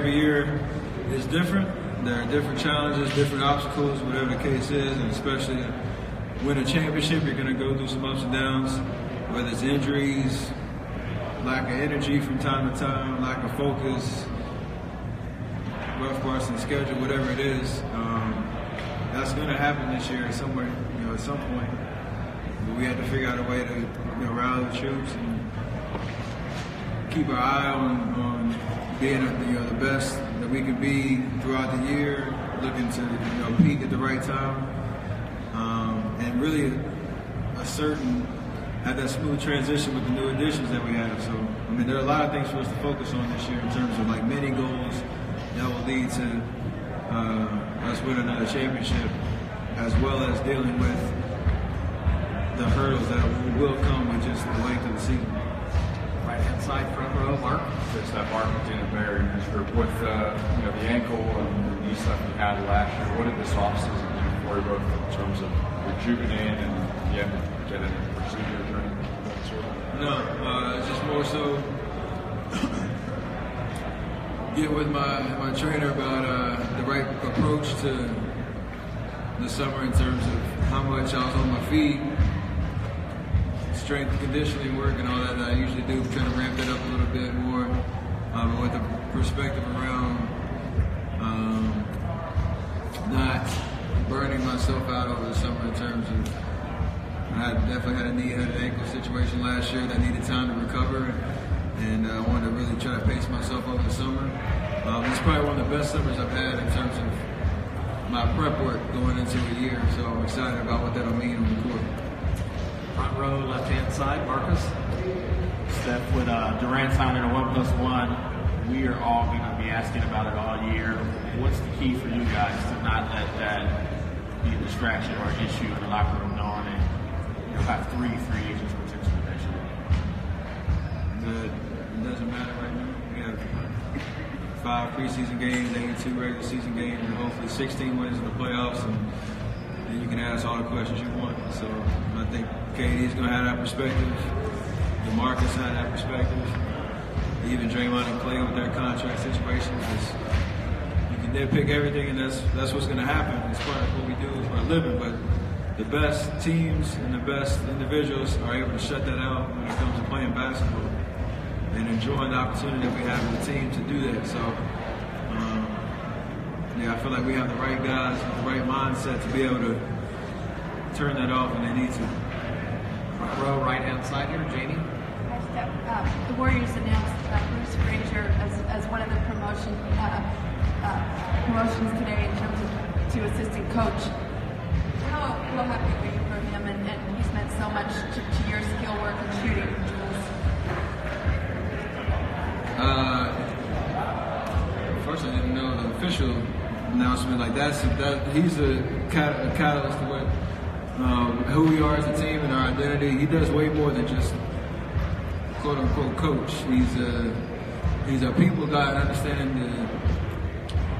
every year is different. There are different challenges, different obstacles, whatever the case is, and especially to win a championship, you're going to go through some ups and downs, whether it's injuries, lack of energy from time to time, lack of focus, rough parts in the schedule, whatever it is. That's going to happen this year somewhere, at some point. But we had to figure out a way to rally the troops and keep our eye on being the best that we can be throughout the year, looking to peak at the right time, and really had that smooth transition with the new additions that we have. So there are a lot of things for us to focus on this year in terms of like mini goals that will lead to us winning another championship, as well as dealing with the hurdles that will come with just the length of the season. Right-hand side, front row, Mark. Just that Rakuten and Barry group with the ankle and the knee stuff you had last year. What did this offseason do for you both in terms of rejuvenating and get any procedures or anything of that sort? No, it's just more so get with my trainer about the right approach to the summer in terms of how much I was on my feet, strength and conditioning work and all that I usually do, trying to ramp that up a little bit more, with the perspective around not burning myself out over the summer in terms of I definitely had an ankle situation last year that needed time to recover, and I wanted to really try to pace myself over the summer. It's probably one of the best summers I've had in terms of my prep work going into a year, so I'm excited about what that'll mean on the court. Front row, left-hand side, Marcus. Steph, with Durant signing a 1+1, we are all going to be asking about it all year. What's the key for you guys to not let that be a distraction or an issue in the locker room, knowing that you'll have three free agents potentially next year? It doesn't matter right now. We have 5 preseason games, 82 regular season games, and hopefully 16 wins in the playoffs, and then you can ask all the questions you want. So I think KD's going to have that perspective. DeMarcus had that perspective. Even Draymond and Clay with their contract situations. You can nitpick everything, and that's what's going to happen. It's part of what we do for a living. But the best teams and the best individuals are able to shut that out when it comes to playing basketball and enjoying the opportunity that we have as a team to do that. So, I feel like we have the right guys with the right mindset to be able to turn that off when they need to. Front row, right-hand side here, Janie. The Warriors announced Bruce Frazier as one of the promotions today in terms of to assistant coach. How happy were you for him, and he's meant so much to your skill work and shooting, Jules? First, I didn't know the official announcement like that. He's a catalyst to what who we are as a team and our identity. He does way more than just quote unquote coach. He's a people guy, understanding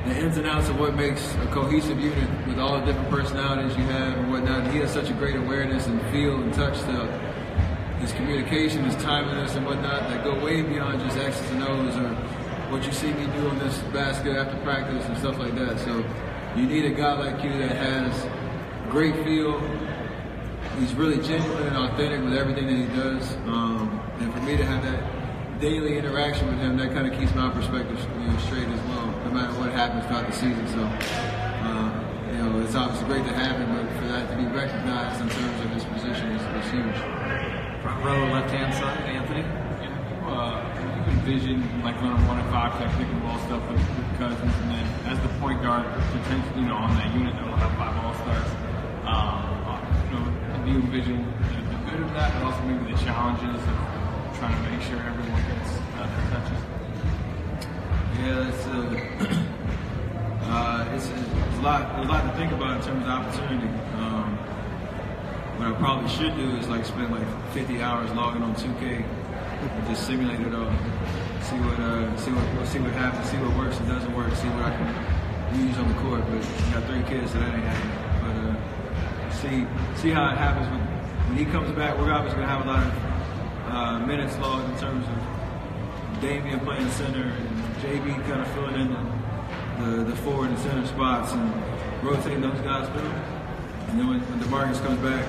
the ins and outs of what makes a cohesive unit with all the different personalities you have and whatnot. He has such a great awareness and feel and touch to his communication, his timeliness and whatnot that go way beyond just X's and O's or what you see me do on this basket after practice and stuff like that. So you need a guy like you that has great feel. He's really genuine and authentic with everything that he does. And for me to have that daily interaction with him, that kind of keeps my perspective straight as well, no matter what happens throughout the season. So, it's obviously great to have him, but for that to be recognized in terms of his position is huge. Front row, left-hand side, Anthony. You envision like running 1 and 5 type pick and roll stuff with Cousins, and then as the point guard, potentially, on that unit that will have 5 all-stars. Do you envision the good of that, but also maybe the challenges of trying to make sure everyone gets their touches? Yeah, it's a lot to think about in terms of opportunity. What I probably should do is spend 50 hours logging on 2K and just simulate it all. See what happens, see what works and doesn't work, see what I can use on the court. But you got 3 kids, so that ain't happening. But see how it happens when he comes back. We're obviously gonna have a lot of minutes logged in terms of Damian playing center and JB kind of filling in the forward and center spots and rotating those guys through. And then when DeMarcus comes back,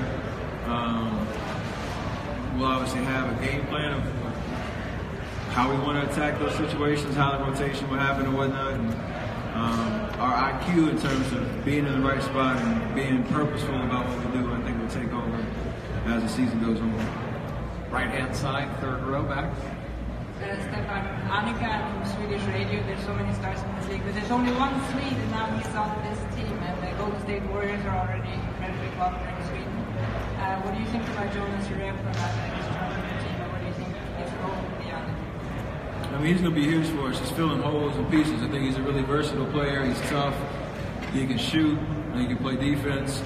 we'll obviously have a game plan of how we want to attack those situations, how the rotation will happen and whatnot. And, our IQ in terms of being in the right spot and being purposeful about what we do, I think will take over as the season goes on. Right-hand side, third row back. Stefan, Annika from Swedish radio, there's so many stars in the league, but there's only one Swede and now he's on this team, and the Golden State Warriors are already incredibly popular in Sweden. What do you think about Jonas Jerebko now that he's joining the team, and what do you think his role will be on it? I mean, he's going to be huge for us. He's filling holes and pieces. I think he's a really versatile player. He's tough. He can shoot. He can play defense.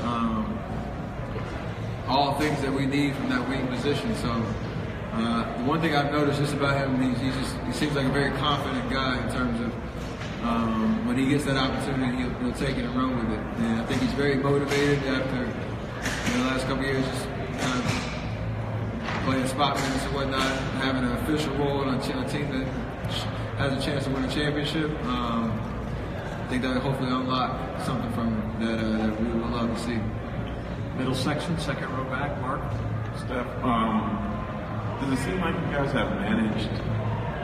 All things that we need from that wing position. So the one thing I've noticed just about him, he seems like a very confident guy in terms of when he gets that opportunity, he'll take it and run with it. And I think he's very motivated after the last couple of years just kind of playing spot minutes and whatnot, having an official role on a team that has a chance to win a championship. I think that hopefully unlock something from him that we would love to see. Middle section, second row back, Mark. Steph, does it seem like you guys have managed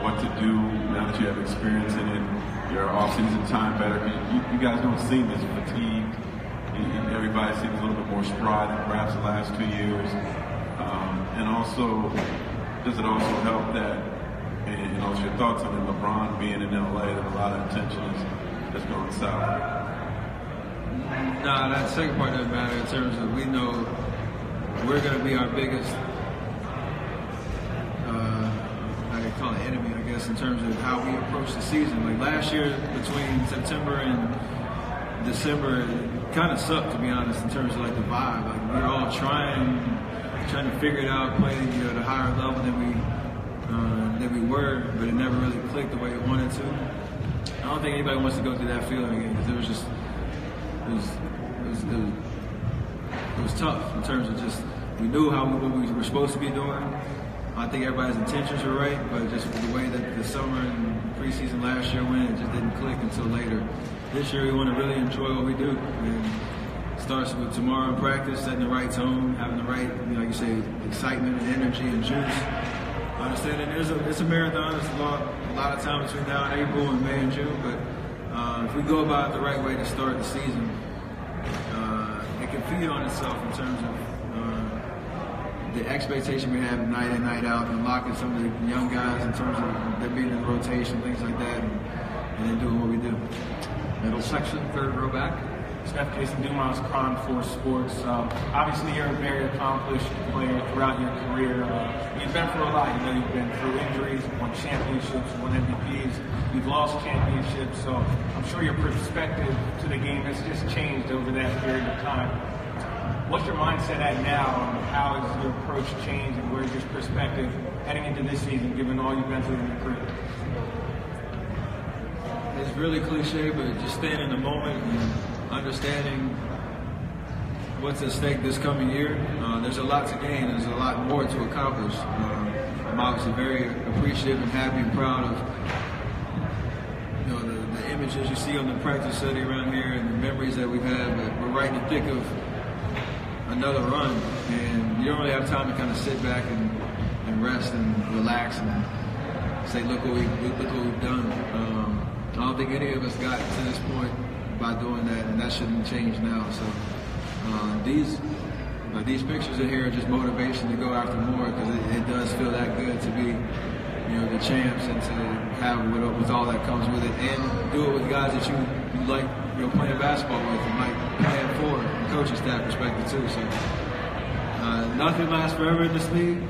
what to do now that you have experience in it, your off-season time better? You guys don't seem as fatigued. Everybody seems a little bit more spry than perhaps the last 2 years. And also, does it also help that, and also your thoughts on LeBron being in LA, that a lot of attention is going south? Nah, that second part doesn't matter in terms of we know we're going to be our biggest, how do you call it, enemy, I guess, in terms of how we approach the season. Like last year, between September and December, it kind of sucked, to be honest, in terms of like the vibe. Like we were all trying to figure it out, playing at a higher level than we were, but it never really clicked the way it wanted to. I don't think anybody wants to go through that feeling again because it was just. It was tough in terms of just we knew what we were supposed to be doing. I think everybody's intentions were right, but just the way that the summer and preseason last year went, it just didn't click until later. This year we want to really enjoy what we do. And it starts with tomorrow in practice, setting the right tone, having the right, like you say, excitement and energy and juice. Understanding it's a marathon. It's a lot of time between now and April and May and June, but if we go about it the right way to start the season, it can feed on itself in terms of the expectation we have night in, night out, and unlocking some of the young guys in terms of them being in the rotation, things like that, and then doing what we do. Middle section, third row back. Steph, Jason Dumas, Cron for Sports. Obviously, you're a very accomplished player throughout your career. You've been through a lot. You've been through injuries, won championships, won MVPs. You've lost championships. So I'm sure your perspective to the game has just changed over that period of time. What's your mindset at now, and how has your approach changed, and where's your perspective heading into this season, given all you've been through in your career? It's really cliche, but just staying in the moment and understanding what's at stake this coming year. There's a lot to gain. There's a lot more to accomplish. I'm obviously very appreciative and happy and proud of the images you see on the practice study around here and the memories that we've had. But we're right in the thick of another run, and you don't really have time to kind of sit back and rest and relax and say, look what we've done. I don't think any of us got to this point by doing that, and that shouldn't change now. So these pictures in here are just motivation to go after more, because it does feel that good to be, the champs and to have with all that comes with it, and do it with guys that you like, playing basketball with and like playing for, and coaching staff perspective too. So nothing lasts forever in this league.